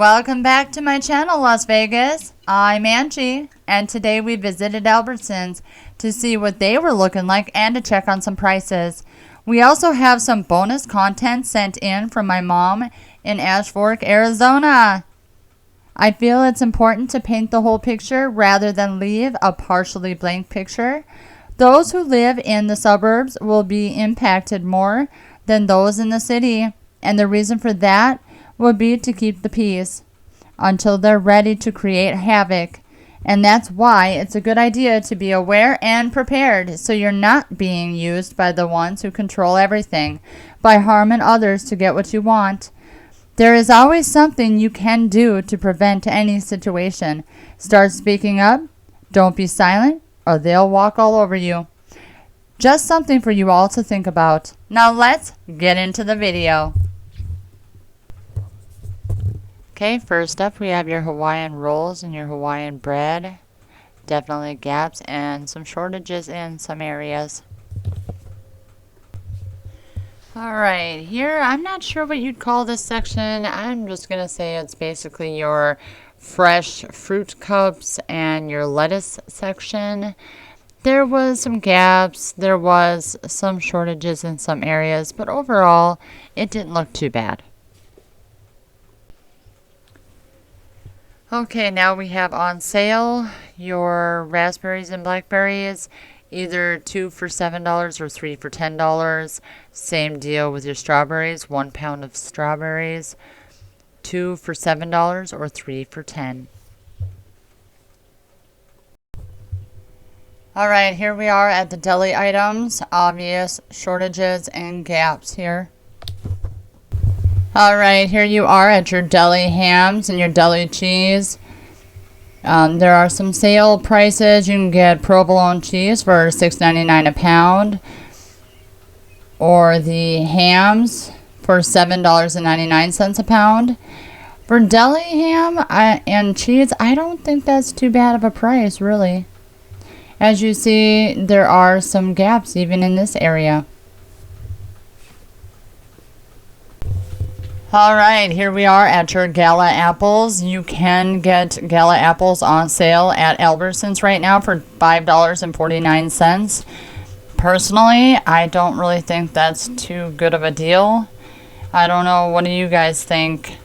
Welcome back to my channel, Las Vegas. I'm Angie, and today we visited Albertsons to see what they were looking like and to check on some prices. We also have some bonus content sent in from my mom in Ashfork, Arizona. I feel it's important to paint the whole picture rather than leave a partially blank picture. Those who live in the suburbs will be impacted more than those in the city, and the reason for that would be to keep the peace until they're ready to create havoc. And that's why it's a good idea to be aware and prepared so you're not being used by the ones who control everything by harming others to get what you want. There is always something you can do to prevent any situation. Start speaking up. Don't be silent or they'll walk all over you. Just something for you all to think about. Now let's get into the video. Okay, first up we have your Hawaiian rolls and your Hawaiian bread. Definitely gaps and some shortages in some areas. Alright, here I'm not sure what you'd call this section. I'm just going to say it's basically your fresh fruit cups and your lettuce section. There was some gaps, there was some shortages in some areas, but overall it didn't look too bad. Okay, now we have on sale your raspberries and blackberries, either 2 for $7 or 3 for $10. Same deal with your strawberries, 1 pound of strawberries, 2 for $7 or 3 for $10. Alright, here we are at the deli items, obvious shortages and gaps here. Alright, here you are at your deli hams and your deli cheese. There are some sale prices. You can get provolone cheese for $6.99 a pound. Or the hams for $7.99 a pound. For deli ham and cheese, I don't think that's too bad of a price, really. As you see, there are some gaps even in this area. Alright, here we are at your Gala apples. You can get Gala apples on sale at Albertsons right now for $5.49. Personally, I don't really think that's too good of a deal. I don't know, what do you guys think?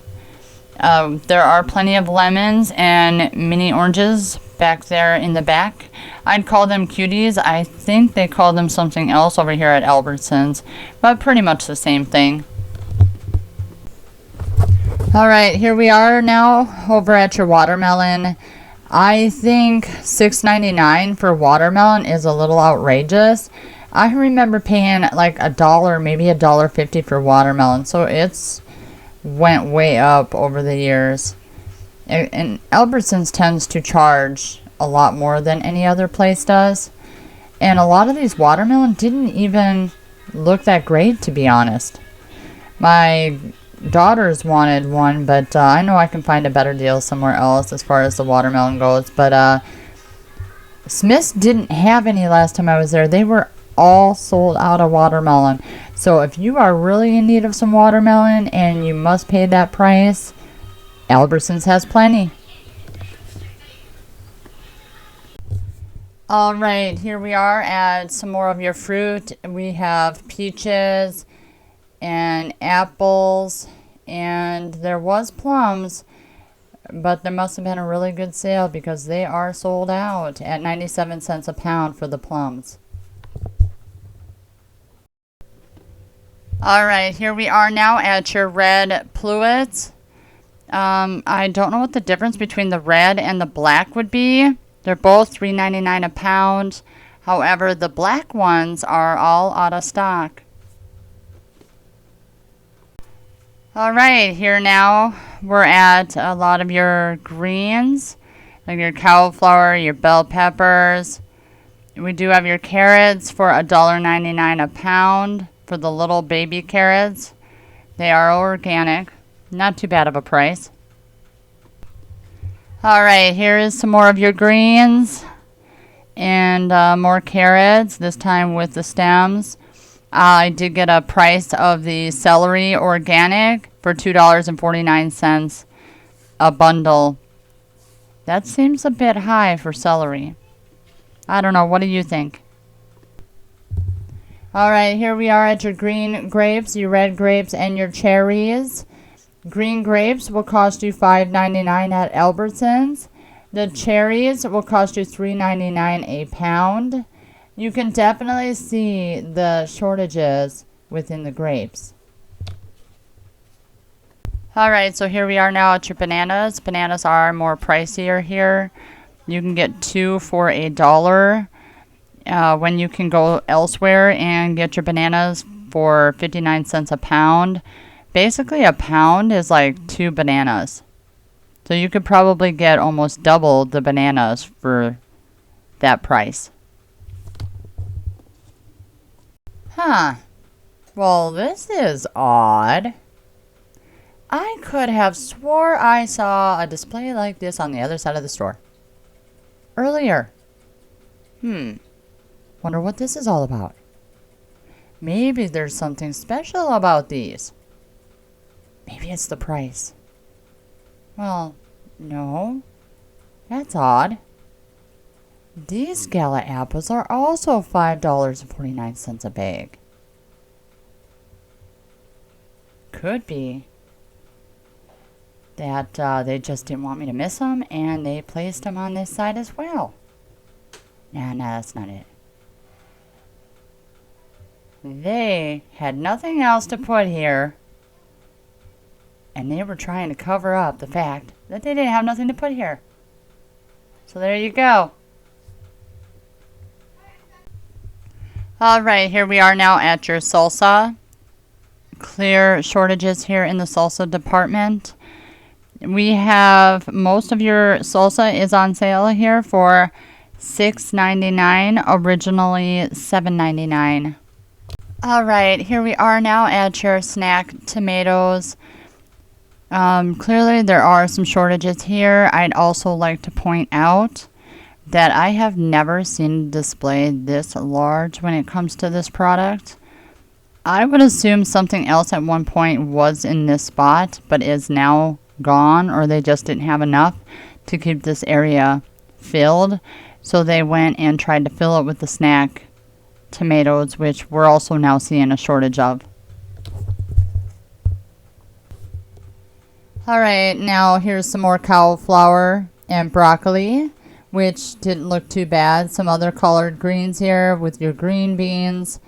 There are plenty of lemons and mini oranges back there in the back. I'd call them cuties. I think they call them something else over here at Albertsons, but pretty much the same thing. Alright, here we are now over at your watermelon. I think $6.99 for watermelon is a little outrageous. I remember paying like $1, maybe $1.50 for watermelon, so it's went way up over the years. And Albertsons tends to charge a lot more than any other place does. And a lot of these watermelon didn't even look that great, to be honest. My daughters wanted one, but I know I can find a better deal somewhere else as far as the watermelon goes. But Smith's didn't have any last time I was there. They were all sold out of watermelon. So if you are really in need of some watermelon and you must pay that price, Albertsons has plenty. Alright, here we are at some more of your fruit. We have peaches and apples, and there was plums, but there must have been a really good sale because they are sold out at 97 cents a pound for the plums. Alright, here we are now at your red pluets. I don't know what the difference between the red and the black would be. They're both $3.99 a pound. However, the black ones are all out of stock. Alright, here now we're at a lot of your greens, like your cauliflower, your bell peppers. We do have your carrots for $1.99 a pound for the little baby carrots. They are organic, not too bad of a price. Alright, here is some more of your greens and more carrots, this time with the stems. I did get a price of the celery organic for $2.49. a bundle. That seems a bit high for celery. I don't know. What do you think? Alright, here we are at your green grapes, your red grapes, and your cherries. Green grapes will cost you $5.99 at Albertsons. The cherries will cost you $3.99 a pound. You can definitely see the shortages within the grapes. Alright, so here we are now at your bananas. Bananas are more pricier here. You can get 2 for $1. When you can go elsewhere and get your bananas for 59 cents a pound. Basically, a pound is like 2 bananas. So you could probably get almost double the bananas for that price. Huh. Well, this is odd. I could have swore I saw a display like this on the other side of the store earlier. Wonder what this is all about. Maybe there's something special about these. Maybe it's the price. Well, no. That's odd. These Gala apples are also $5.49 a bag. Could be that they just didn't want me to miss them and they placed them on this side as well. Nah, that's not it. They had nothing else to put here, and they were trying to cover up the fact that they didn't have nothing to put here. So there you go. Alright, here we are now at your salsa. Clear shortages here in the salsa department. We have most of your salsa is on sale here for $6.99, originally $7.99. Alright, here we are now at your snack tomatoes. Clearly there are some shortages here. I'd also like to point out that I have never seen a display this large when it comes to this product. I would assume something else at one point was in this spot, but is now gone, or they just didn't have enough to keep this area filled. So they went and tried to fill it with the snack tomatoes, which we're also now seeing a shortage of. Alright, now here's some more cauliflower and broccoli, which didn't look too bad. Some other colored greens here with your green beans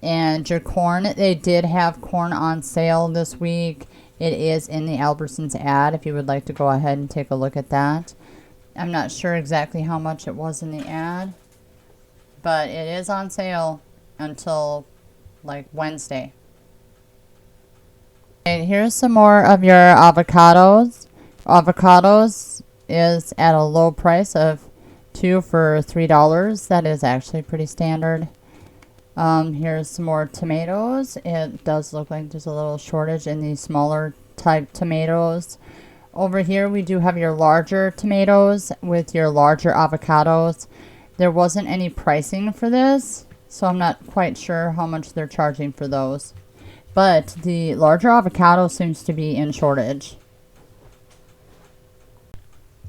and your corn. They did have corn on sale this week. It is in the Albertsons ad if you would like to go ahead and take a look at that. I'm not sure exactly how much it was in the ad, but it is on sale until like Wednesday. Okay, here's some more of your avocados. Avocados is at a low price of 2 for $3. That is actually pretty standard. Here's some more tomatoes. It does look like there's a little shortage in these smaller type tomatoes. Over here we do have your larger tomatoes with your larger avocados. There wasn't any pricing for this, so I'm not quite sure how much they're charging for those. But the larger avocado seems to be in shortage.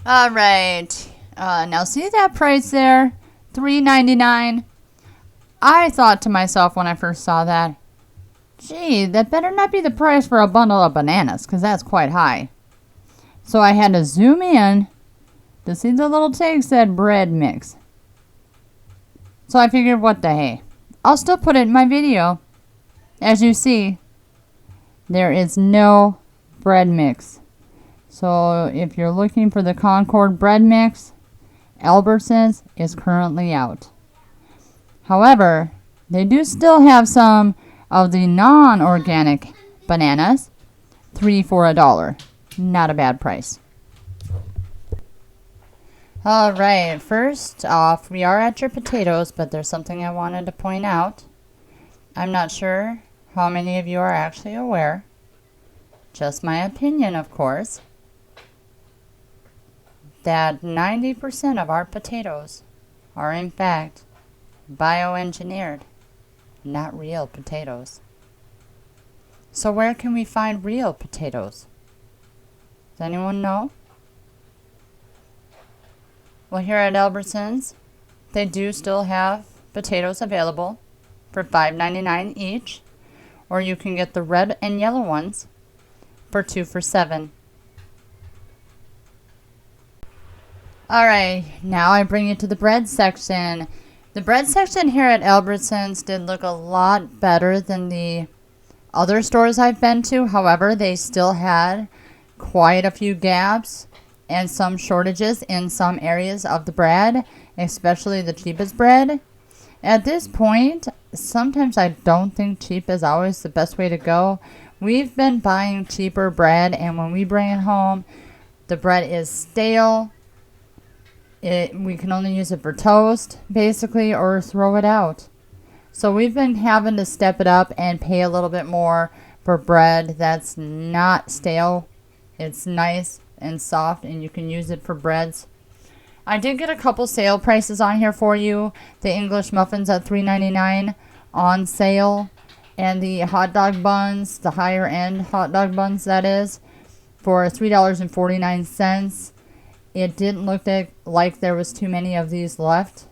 Alright, now see that price there? $3.99. I thought to myself when I first saw that, gee, that better not be the price for a bundle of bananas, because that's quite high. So I had to zoom in to see the little tag said bread mix. So I figured, what the hey. I'll still put it in my video. As you see, there is no bread mix. So if you're looking for the Concord bread mix, Albertsons is currently out. However, they do still have some of the non-organic bananas, 3 for $1. Not a bad price. Alright, first off, we are at your potatoes, but there's something I wanted to point out. I'm not sure how many of you are actually aware. Just my opinion, of course. That 90% of our potatoes are in fact bioengineered, not real potatoes. So where can we find real potatoes? Does anyone know? Well, here at Albertsons, they do still have potatoes available for $5.99 each, or you can get the red and yellow ones for 2 for $7. Alright, now I bring you to the bread section. The bread section here at Albertsons did look a lot better than the other stores I've been to. However, they still had quite a few gaps and some shortages in some areas of the bread, especially the cheapest bread. At this point, sometimes I don't think cheap is always the best way to go. We've been buying cheaper bread, and when we bring it home, the bread is stale. We can only use it for toast, basically, or throw it out. So we've been having to step it up and pay a little bit more for bread that's not stale. It's nice and soft, and you can use it for breads. I did get a couple sale prices on here for you. The English muffins at $3.99 on sale, and the hot dog buns, the higher end hot dog buns that is, for $3.49. It didn't look like there was too many of these left.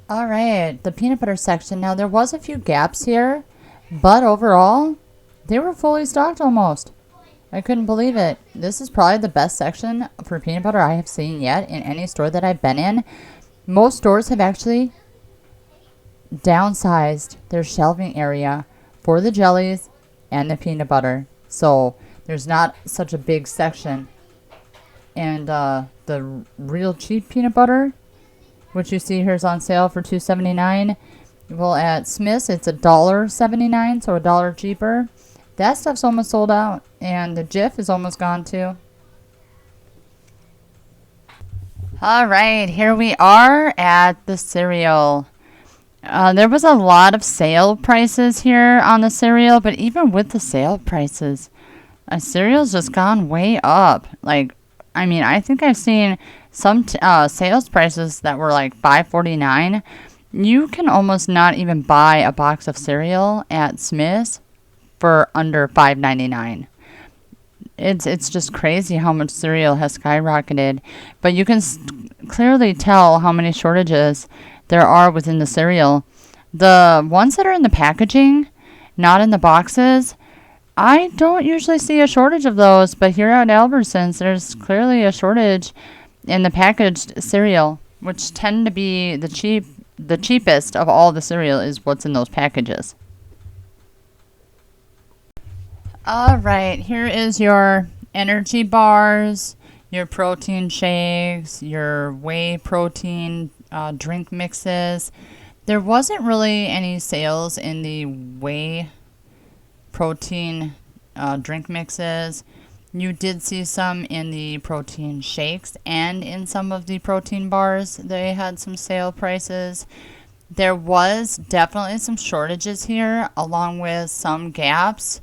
Alright, the peanut butter section. Now there was a few gaps here, but overall, they were fully stocked almost. I couldn't believe it. This is probably the best section for peanut butter I have seen yet in any store that I've been in. Most stores have actually downsized their shelving area for the jellies and the peanut butter. So there's not such a big section. And the real cheap peanut butter, which you see here is on sale for $2.79. Well, at Smith's it's $1.79, so $1 cheaper. That stuff's almost sold out, and the Jif is almost gone too. Alright, here we are at the cereal. There was a lot of sale prices here on the cereal, but even with the sale prices, cereal's just gone way up. I think I've seen some sales prices that were like $5.49. You can almost not even buy a box of cereal at Smith's for under $5.99. It's just crazy how much cereal has skyrocketed. But you can clearly tell how many shortages there are within the cereal. The ones that are in the packaging, not in the boxes, I don't usually see a shortage of those, but here at Albertsons, there's clearly a shortage in the packaged cereal, which tend to be the cheapest of all the cereal is what's in those packages. Alright, here is your energy bars, your protein shakes, your whey protein drink mixes. There wasn't really any sales in the whey protein drink mixes. You did see some in the protein shakes and in some of the protein bars. They had some sale prices. There was definitely some shortages here along with some gaps.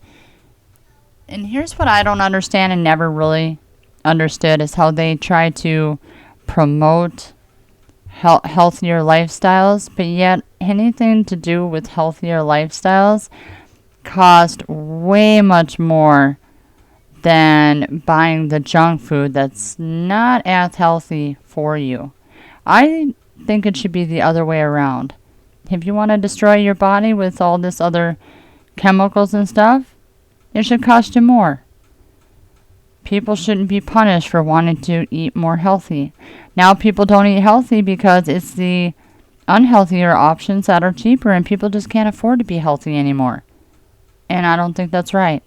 And here's what I don't understand and never really understood is how they try to promote healthier lifestyles, but yet anything to do with healthier lifestyles cost way much more than buying the junk food that's not as healthy for you. I think it should be the other way around. If you want to destroy your body with all this other chemicals and stuff, it should cost you more. People shouldn't be punished for wanting to eat more healthy. Now people don't eat healthy because it's the unhealthier options that are cheaper and people just can't afford to be healthy anymore. And I don't think that's right.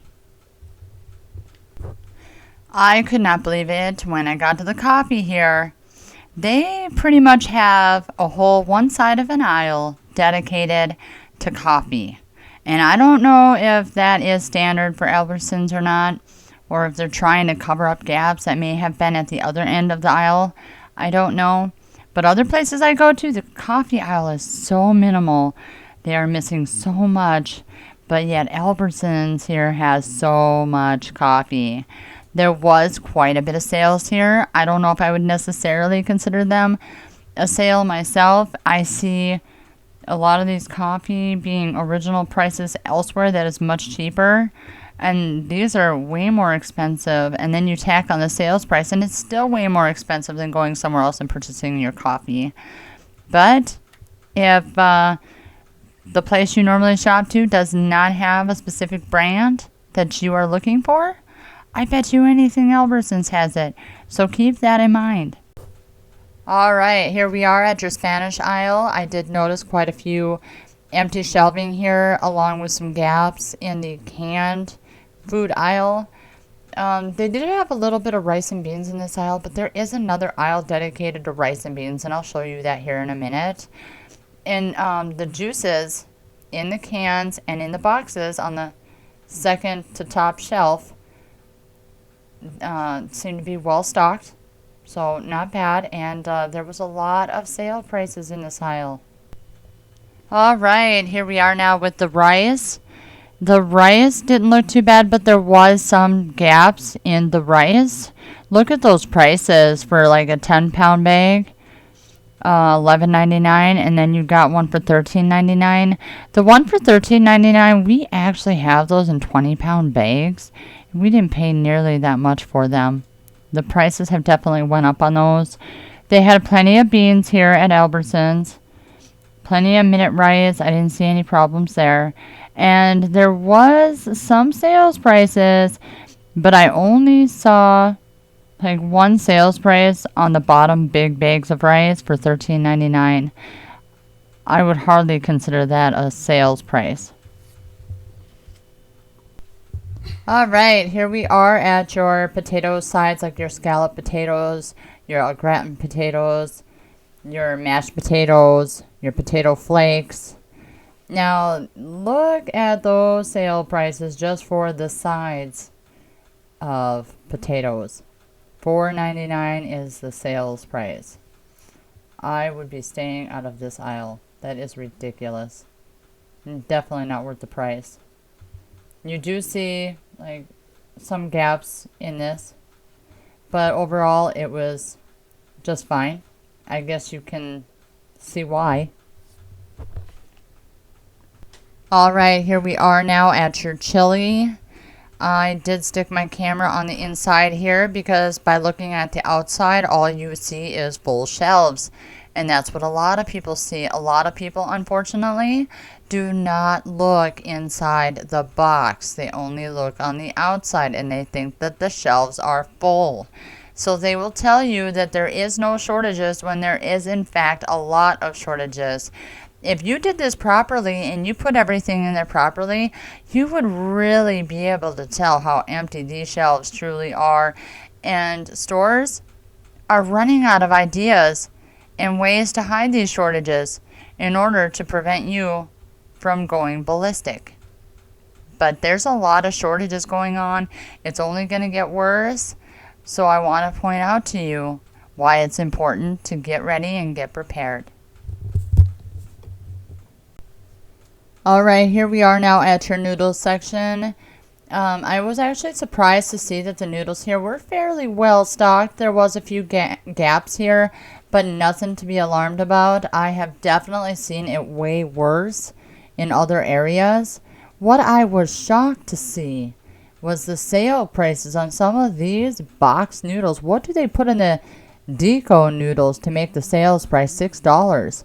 I could not believe it when I got to the coffee here. They pretty much have a whole one side of an aisle dedicated to coffee. And I don't know if that is standard for Albertsons or not, or if they're trying to cover up gaps that may have been at the other end of the aisle. I don't know. But other places I go to, the coffee aisle is so minimal. They are missing so much. But yet Albertsons here has so much coffee. There was quite a bit of sales here. I don't know if I would necessarily consider them a sale myself. I see a lot of these coffee being original prices elsewhere that is much cheaper. And these are way more expensive. And then you tack on the sales price, and it's still way more expensive than going somewhere else and purchasing your coffee. But if the place you normally shop to does not have a specific brand that you are looking for, I bet you anything Albertsons has it. So keep that in mind. All right, here we are at your Spanish aisle. I did notice quite a few empty shelving here, along with some gaps in the canned food aisle. They did have a little bit of rice and beans in this aisle, but there is another aisle dedicated to rice and beans, and I'll show you that here in a minute. And the juices in the cans and in the boxes on the second to top shelf seem to be well stocked, so not bad. And there was a lot of sale prices in this aisle. All right, here we are now with the rice. The rice didn't look too bad, but there was some gaps in the rice. Look at those prices for like a 10-pound bag. $11.99, and then you got one for $13.99. The one for $13.99, we actually have those in 20-pound bags. We didn't pay nearly that much for them. The prices have definitely went up on those. They had plenty of beans here at Albertsons. Plenty of minute rice. I didn't see any problems there. And there was some sales prices, but I only saw like one sales price on the bottom big bags of rice for $13.99. I would hardly consider that a sales price. All right, here we are at your potato sides, like your scallop potatoes, your au gratin potatoes, your mashed potatoes, your potato flakes. Now, look at those sale prices just for the sides of potatoes. $4.99 is the sales price. I would be staying out of this aisle. That is ridiculous. Definitely not worth the price. You do see like some gaps in this, but overall it was just fine. I guess you can see why. All right, here we are now at your chili. I did stick my camera on the inside here because by looking at the outside, all you see is full shelves. And that's what a lot of people see. A lot of people, unfortunately, do not look inside the box. They only look on the outside, and they think that the shelves are full. So they will tell you that there is no shortages when there is, in fact, a lot of shortages. If you did this properly and you put everything in there properly, you would really be able to tell how empty these shelves truly are. And stores are running out of ideas and ways to hide these shortages in order to prevent you from going ballistic. But there's a lot of shortages going on. It's only going to get worse. So I want to point out to you why it's important to get ready and get prepared. All right, here we are now at your noodles section. I was actually surprised to see that the noodles here were fairly well stocked. There was a few gaps here, but nothing to be alarmed about. I have definitely seen it way worse in other areas. What I was shocked to see was the sale prices on some of these box noodles. What do they put in the deco noodles to make the sales price $6?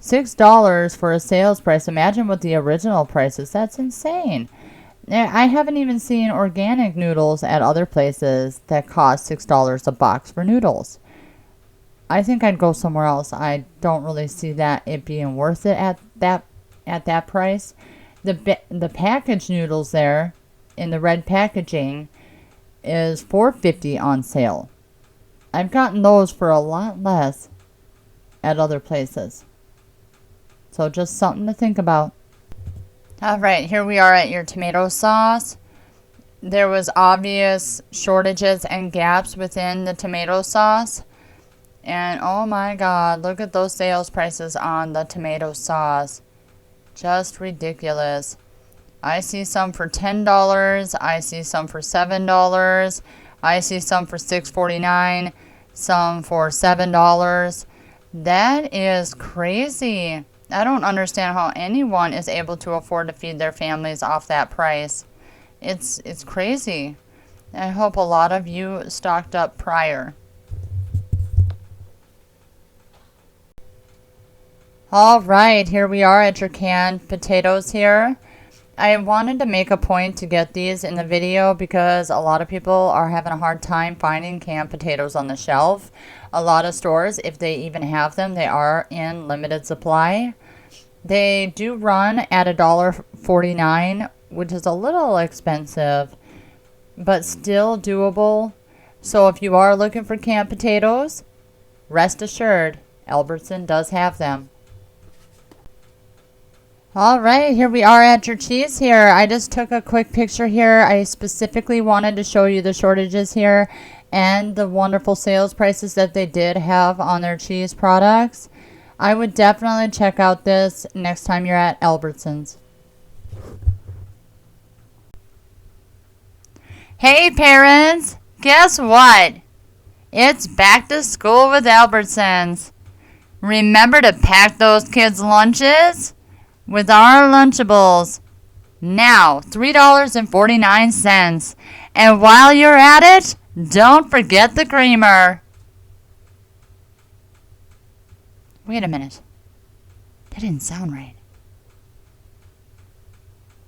$6 for a sales price. Imagine what the original price is. That's insane. I haven't even seen organic noodles at other places that cost $6 a box for noodles. I think I'd go somewhere else. I don't really see that it being worth it at that price. The packaged noodles there in the red packaging is $4.50 on sale. I've gotten those for a lot less at other places. So just something to think about. All right, here we are at your tomato sauce. There was obvious shortages and gaps within the tomato sauce. And oh my God, look at those sales prices on the tomato sauce. Just ridiculous. I see some for $10. I see some for $7. I see some for $6.49. Some for $7. That is crazy. I don't understand how anyone is able to afford to feed their families off that price. It's crazy. I hope a lot of you stocked up prior. All right, here we are at your canned potatoes here. I wanted to make a point to get these in the video because a lot of people are having a hard time finding canned potatoes on the shelf. A lot of stores, if they even have them, they are in limited supply. They do run at $1.49, which is a little expensive, but still doable. So if you are looking for canned potatoes, rest assured, Albertson does have them. All right, here we are at your cheese here. I just took a quick picture here. I specifically wanted to show you the shortages here and the wonderful sales prices that they did have on their cheese products. I would definitely check out this next time you're at Albertsons. Hey parents, guess what? It's back to school with Albertsons. Remember to pack those kids' lunches with our Lunchables. Now, $3.49. And while you're at it, don't forget the creamer. Wait a minute. That didn't sound right.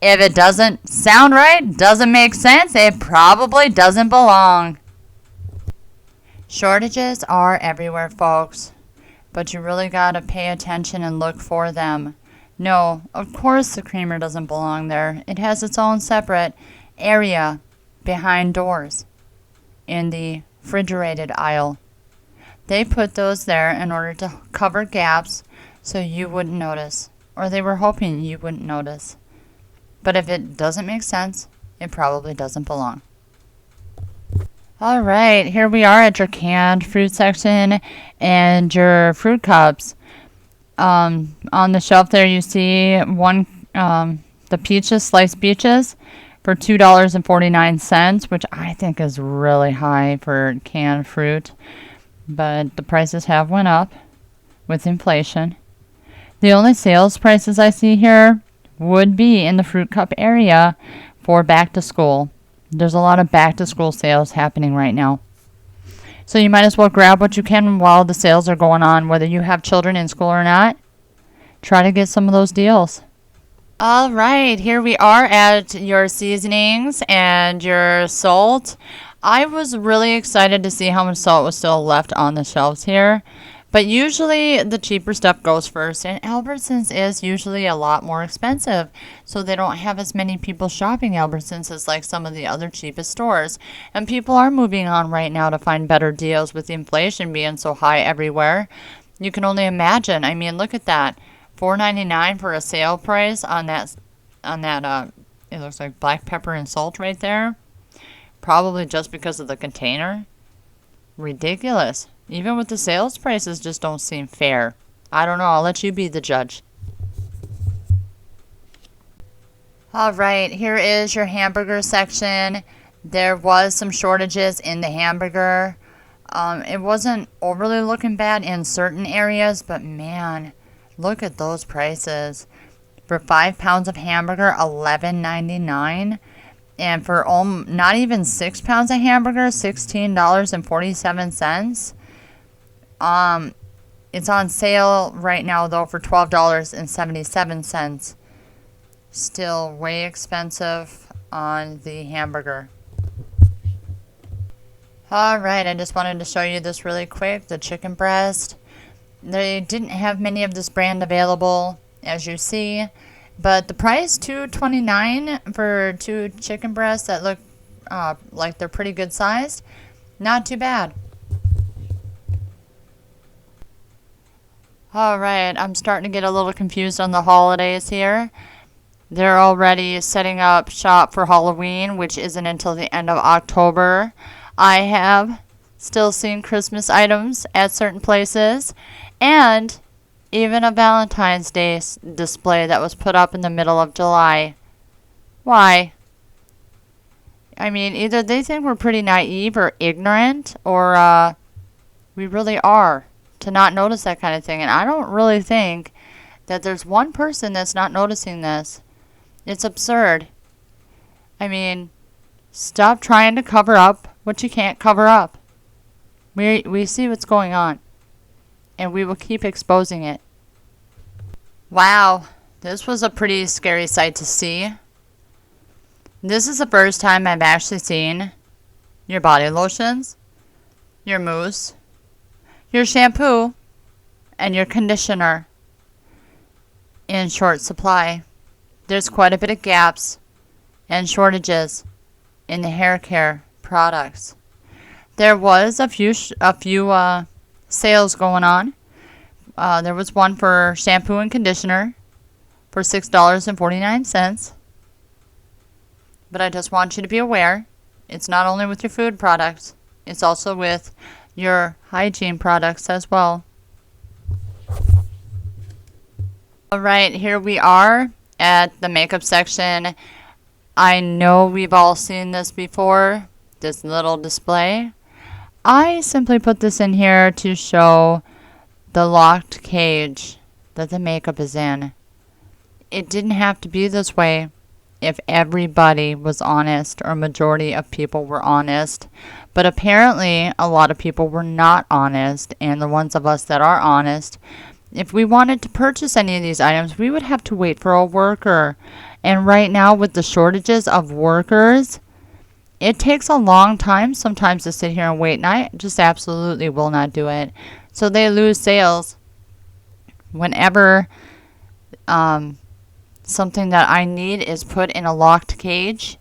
If it doesn't sound right, doesn't make sense, it probably doesn't belong. Shortages are everywhere, folks. But you really gotta pay attention and look for them. No, of course the creamer doesn't belong there. It has its own separate area behind doors in the refrigerated aisle. They put those there in order to cover gaps so you wouldn't notice, or they were hoping you wouldn't notice. But if it doesn't make sense, it probably doesn't belong. All right, here we are at your canned fruit section and your fruit cups. On the shelf there you see the peaches, sliced peaches for $2.49, which I think is really high for canned fruit. But the prices have went up with inflation. The only sales prices I see here would be in the fruit cup area for back to school. There's a lot of back to school sales happening right now. So you might as well grab what you can while the sales are going on, whether you have children in school or not. Try to get some of those deals. All right, here we are at your seasonings and your salt. I was really excited to see how much salt was still left on the shelves here. But usually the cheaper stuff goes first, and Albertsons is usually a lot more expensive. So they don't have as many people shopping Albertsons as like some of the other cheapest stores. And people are moving on right now to find better deals with inflation being so high everywhere. You can only imagine. I mean, look at that. $4.99 for a sale price on that it looks like black pepper and salt right there. Probably just because of the container. Ridiculous. Even with the sales prices just don't seem fair. I don't know. I'll let you be the judge. All right. Here is your hamburger section. There was some shortages in the hamburger. It wasn't overly looking bad in certain areas, but man, look at those prices. For 5 pounds of hamburger, $11.99. And for not even 6 pounds of hamburger, $16.47. It's on sale right now though for $12.77. Still way expensive on the hamburger. Alright, I just wanted to show you this really quick, the chicken breast. They didn't have many of this brand available, as you see, but the price, $2.29 for 2 chicken breasts that look like they're pretty good sized. Not too bad. Alright, I'm starting to get a little confused on the holidays here. They're already setting up shop for Halloween, which isn't until the end of October. I have still seen Christmas items at certain places, and even a Valentine's Day display that was put up in the middle of July. Why? I mean, either they think we're pretty naive or ignorant, or we really are to not notice that kind of thing. And I don't really think that there's one person that's not noticing this. It's absurd. I mean, stop trying to cover up what you can't cover up. We see what's going on, and we will keep exposing it. Wow, this was a pretty scary sight to see. This is the first time I've actually seen your body lotions, your mousse, your shampoo, and your conditioner in short supply. There's quite a bit of gaps and shortages in the hair care products. There was a few sales going on. There was one for shampoo and conditioner for $6.49. But I just want you to be aware, it's not only with your food products, it's also with your hygiene products as well. Alright, here we are at the makeup section. I know we've all seen this before, this little display. I simply put this in here to show the locked cage that the makeup is in. It didn't have to be this way if everybody was honest, or majority of people were honest. But apparently a lot of people were not honest, and the ones of us that are honest, if we wanted to purchase any of these items, we would have to wait for a worker. And right now, with the shortages of workers, it takes a long time sometimes to sit here and wait, and I just absolutely will not do it. So they lose sales whenever something that I need is put in a locked cage.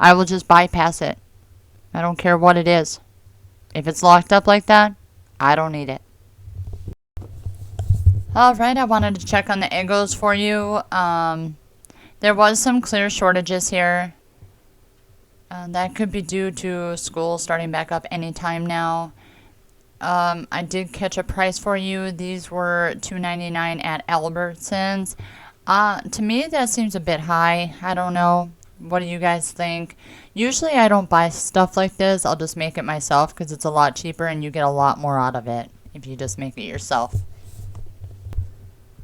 I will just bypass it. I don't care what it is. If it's locked up like that, I don't need it. Alright, I wanted to check on the Eggos for you. There was some clear shortages here. That could be due to school starting back up anytime now. I did catch a price for you. These were $2.99 at Albertsons. To me, that seems a bit high. I don't know. What do you guys think? Usually I don't buy stuff like this. I'll just make it myself because it's a lot cheaper and you get a lot more out of it if you just make it yourself.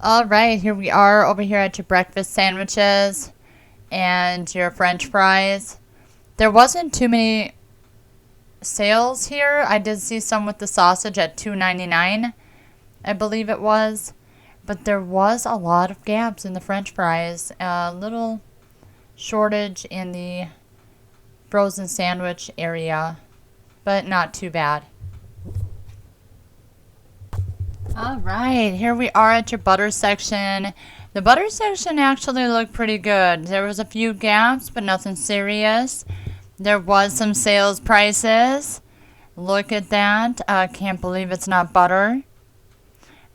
Alright, here we are over here at your breakfast sandwiches and your French fries. There wasn't too many sales here. I did see some with the sausage at $2.99, I believe it was. But there was a lot of gaps in the French fries. A little shortage in the frozen sandwich area, but not too bad. Alright, here we are at your butter section. The butter section actually looked pretty good. There was a few gaps, but nothing serious. There was some sales prices. Look at that. Can't believe it's not butter.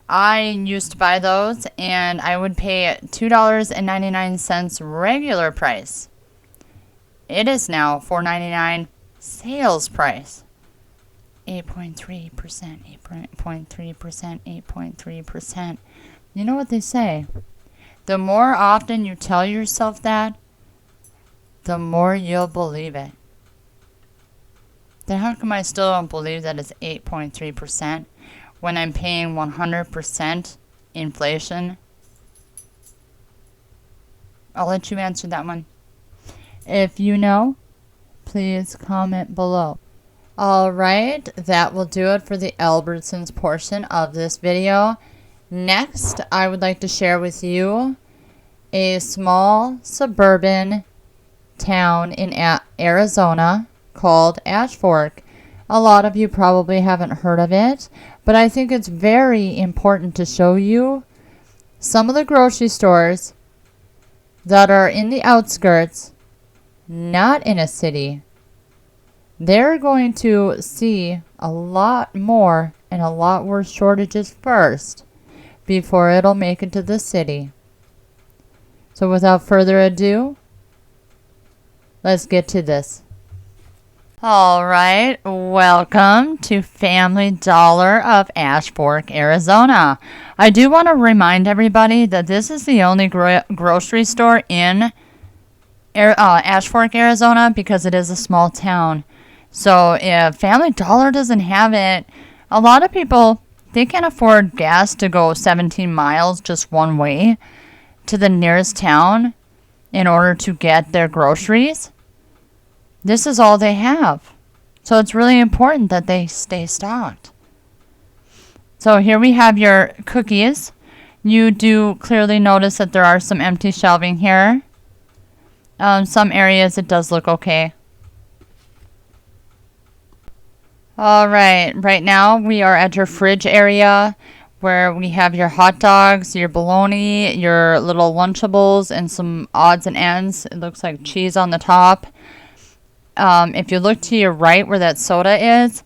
I used to buy those, and I would pay $2.99 regular price. It is now $4.99 sales price. 8.3%, 8.3%, 8.3%. You know what they say? The more often you tell yourself that, the more you'll believe it. Then how come I still don't believe that it's 8.3%? When I'm paying 100% inflation? I'll let you answer that one. If you know, please comment below. Alright, that will do it for the Albertsons portion of this video. Next, I would like to share with you a small suburban town in Arizona called Ashfork. A lot of you probably haven't heard of it, but I think it's very important to show you some of the grocery stores that are in the outskirts, not in a city. They're going to see a lot more and a lot worse shortages first before it'll make it to the city. So without further ado, let's get to this. Alright, welcome to Family Dollar of Ashfork, Arizona. I do want to remind everybody that this is the only grocery store in Ashfork, Arizona, because it is a small town. So if Family Dollar doesn't have it, a lot of people They can't afford gas to go 17 miles just one way to the nearest town in order to get their groceries. This is all they have. So it's really important that they stay stocked. So here we have your cookies. You do clearly notice that there are some empty shelving here. Some areas it does look okay. Alright, right now we are at your fridge area where we have your hot dogs, your bologna, your little Lunchables, and some odds and ends. It looks like cheese on the top. If you look to your right where that soda is,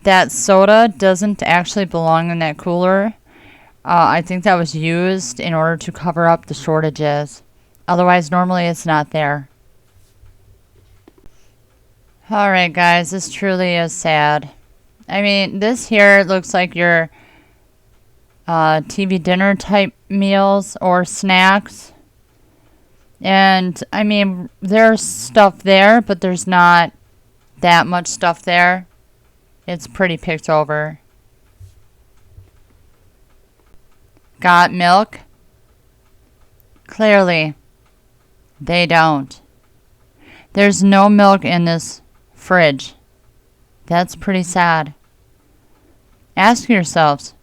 that soda doesn't actually belong in that cooler. I think that was used in order to cover up the shortages. Otherwise, normally it's not there. Alright guys, this truly is sad. I mean, this here looks like your TV dinner type meals or snacks. And, I mean, there's stuff there, but there's not that much stuff there. It's pretty picked over. Got milk? Clearly, they don't. There's no milk in this fridge. That's pretty sad. Ask yourselves,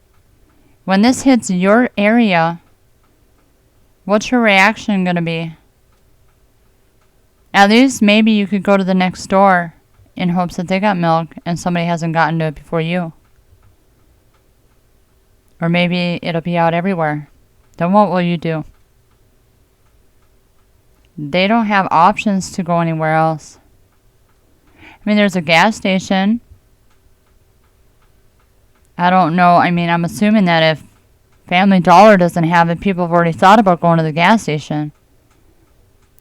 when this hits your area, what's your reaction going to be? At least maybe you could go to the next door in hopes that they got milk and somebody hasn't gotten to it before you. Or maybe it'll be out everywhere. Then what will you do? They don't have options to go anywhere else. I mean, there's a gas station. I don't know. I mean, I'm assuming that if Family Dollar doesn't have it, people have already thought about going to the gas station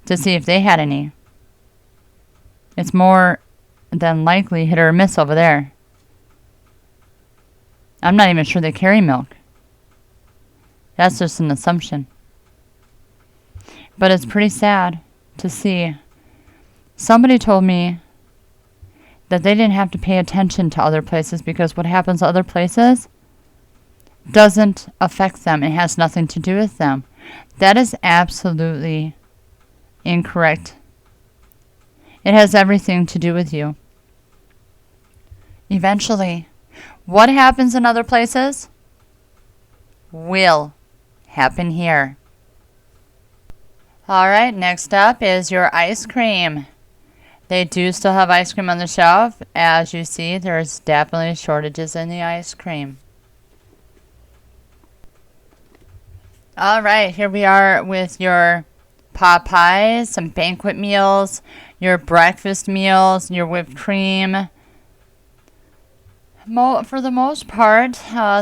to see if they had any. It's more than likely hit or miss over there. I'm not even sure they carry milk. That's just an assumption. But it's pretty sad to see. Somebody told me that they didn't have to pay attention to other places because what happens to other places doesn't affect them. It has nothing to do with them. That is absolutely incorrect. It has everything to do with you. Eventually, what happens in other places will happen here. Alright, next up is your ice cream. They do still have ice cream on the shelf. As you see, there's definitely shortages in the ice cream. Alright, here we are with your pot pies, some banquet meals, your breakfast meals, your whipped cream. For the most part,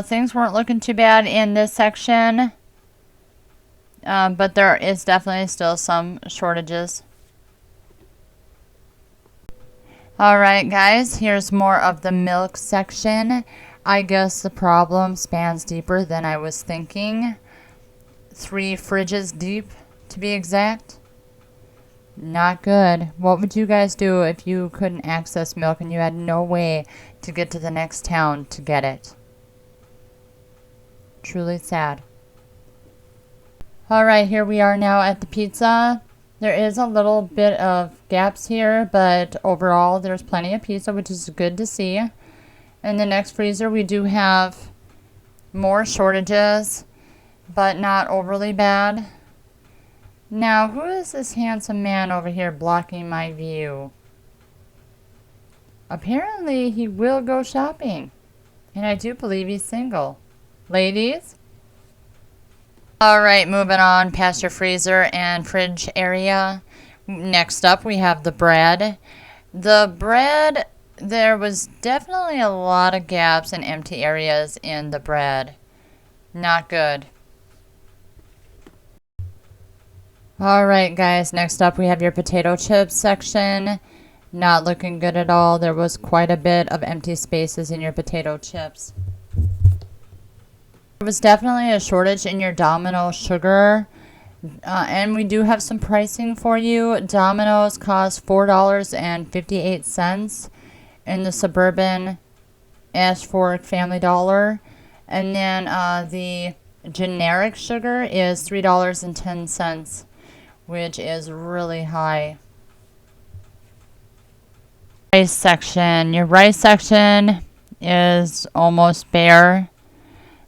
things weren't looking too bad in this section. But there is definitely still some shortages. Alright guys, here's more of the milk section. I guess the problem spans deeper than I was thinking. 3 fridges deep, to be exact. Not good. What would you guys do if you couldn't access milk and you had no way to get to the next town to get it? Truly sad. Alright, here we are now at the pizza. There is a little bit of gaps here, but overall there's plenty of pizza, which is good to see. In the next freezer we do have more shortages, but not overly bad. Now, who is this handsome man over here blocking my view? Apparently he will go shopping, and I do believe he's single. Ladies? Alright, moving on past your freezer and fridge area. Next up, we have the bread. The bread, there was definitely a lot of gaps and empty areas in the bread. Not good. Alright guys, next up we have your potato chips section. Not looking good at all. There was quite a bit of empty spaces in your potato chips. There was definitely a shortage in your Domino sugar, and we do have some pricing for you. Domino's cost $4.58 in the suburban Ashfork Family Dollar, And then the generic sugar is $3.10, which is really high. Rice section. Your rice section is almost bare.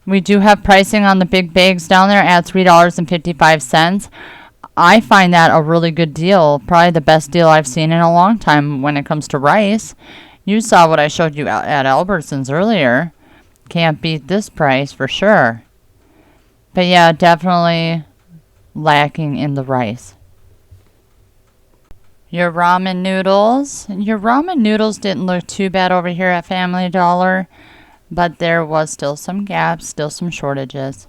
We do have pricing on the big bags down there at $3.55. I find that a really good deal. Probably the best deal I've seen in a long time when it comes to rice. You saw what I showed you at Albertsons earlier. Can't beat this price for sure. But yeah, definitely lacking in the rice. Your ramen noodles. Your ramen noodles didn't look too bad over here at Family Dollar, but there was still some gaps, still some shortages.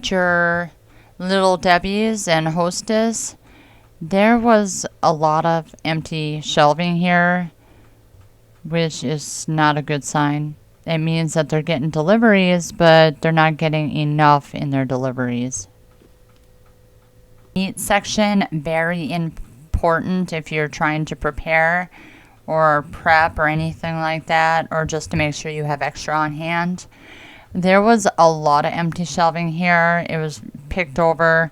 Your Little Debbie's and Hostess, there was a lot of empty shelving here, which is not a good sign. It means that they're getting deliveries, but they're not getting enough in their deliveries. Meat section, very important if you're trying to prepare or prep or anything like that, or just to make sure you have extra on hand. There was a lot of empty shelving here. It was picked over.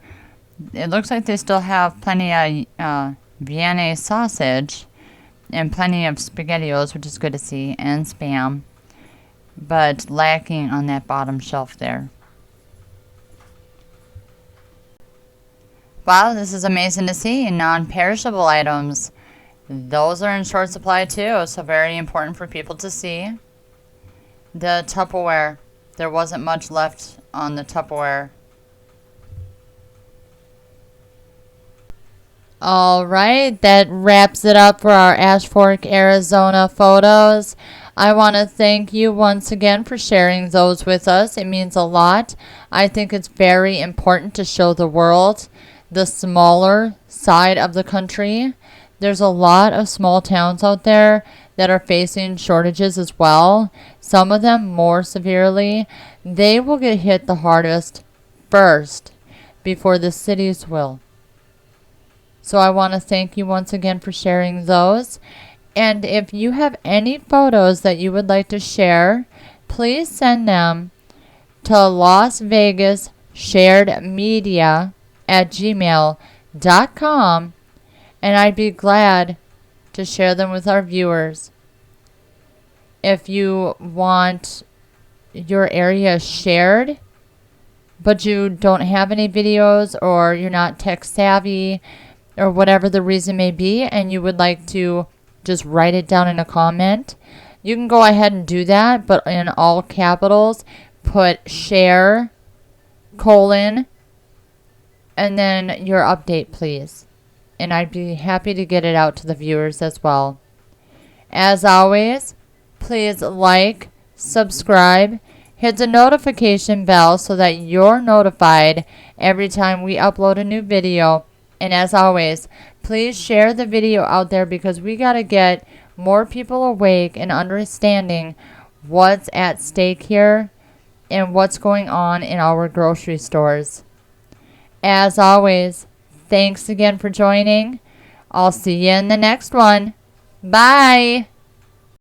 It looks like they still have plenty of Vienna sausage and plenty of SpaghettiOs, which is good to see, and Spam, but lacking on that bottom shelf there. Wow, this is amazing to see. Non-perishable items. Those are in short supply too, so very important for people to see. The Tupperware. There wasn't much left on the Tupperware. Alright, that wraps it up for our Ashfork, Arizona photos. I want to thank you once again for sharing those with us. It means a lot. I think it's very important to show the world the smaller side of the country. There's a lot of small towns out there that are facing shortages as well. Some of them more severely. They will get hit the hardest first before the cities will. So I want to thank you once again for sharing those. And if you have any photos that you would like to share, please send them to lasvegassharedmedia@gmail.com. And I'd be glad to share them with our viewers. If you want your area shared, but you don't have any videos, or you're not tech savvy, or whatever the reason may be, and you would like to just write it down in a comment, you can go ahead and do that, but in all capitals, put share, : and then your update, please. And I'd be happy to get it out to the viewers as well. As always, please like, subscribe, hit the notification bell so that you're notified every time we upload a new video. And as always, please share the video out there, because we got to get more people awake and understanding what's at stake here and what's going on in our grocery stores. As always, thanks again for joining. I'll see you in the next one. Bye.